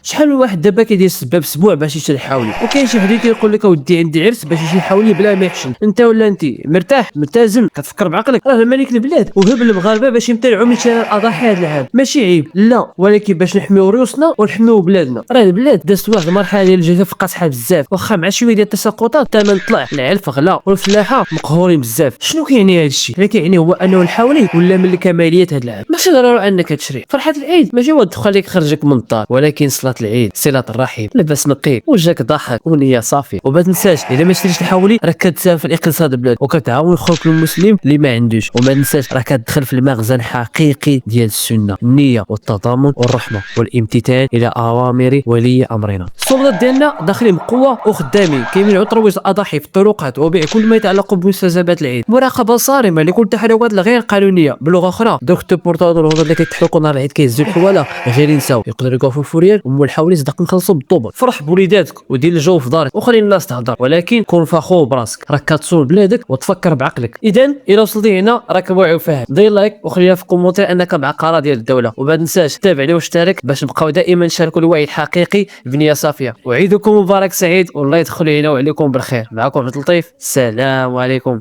شحال من واحد دابا كيدير السباب اسبوع باش يشري حاولي، وكاين شي حد كيقول لك اودي عندي عرس باش يشري حاولي بلا ما يحشم. انت ولا انت مرتاح ملتزم كتفكر بعقلك؟ راه الملك البلاد وهب المغاربه باش يمتنعوا من شراء الاضاحي هذا العام، ماشي عيب لا، ولكن باش نحميو ريوسنا ونحميو بلادنا. راه البلاد دازت واحد المرحله ديال الجفاف قاصحه بزاف، واخا مع شويه ديال التساقطات الثمن طلع، العلف غلا والفلاحه مقهورين بزاف. شنو كيعني هذا الشيء؟ اللي كيعني هو انه الحاولي ولا من الكماليات هذا العام، ماشي ضروري انك تشري. فرحه العيد ماشي هو الدخل اللي يخرجك من الدار، ولكن صلاه العيد صله الرحم، لباس نقي وجهك ضاحك ونيه صافيه. وما تنساش اذا ما شريتش الحولي راه كتساهم في الاقتصاد البلاد وكتعاون خوك المسلم اللي ما عندوش. وما تنساش راه كتدخل في المخزن حقيقي ديال السنه، النيه والتضامن والرحمه والامتثال الى اوامر ولي امرنا. السلطات ديالنا داخلين بقوه وخدامين كيمنعوا ترويج الاضاحي في الطرقات وبيع كل ما يتعلق بمستلزمات العيد. مراقبه صارمه لكل التحركات الغير قانونيه. بلغه اخرى دوك التبورتادور الهضر اللي كيتحركوا نهار العيد كيهزوا الحواله غير ينساو يقدروا يوقفوا فوريال ومو الحولي صدق نخلصوا بالطوبل. فرح بوليداتك ودير الجو في دارك وخلي الناس تهضر، ولكن كون فخور براسك، راك كتصون بلادك وتفكر بعقلك. اذا الى وصلتي هنا راك واعي وفاهم، دير لايك وخلينا في كومونتير انك مع قرار ديال الدوله، وما تنساش تابعني واشترك باش نبقاو دائما نشاركوا الوعي الحقيقي بنيه صافيه. وعيدكم مبارك سعيد والله يدخل علينا وعليكم بالخير. معكم عبد اللطيف، السلام عليكم.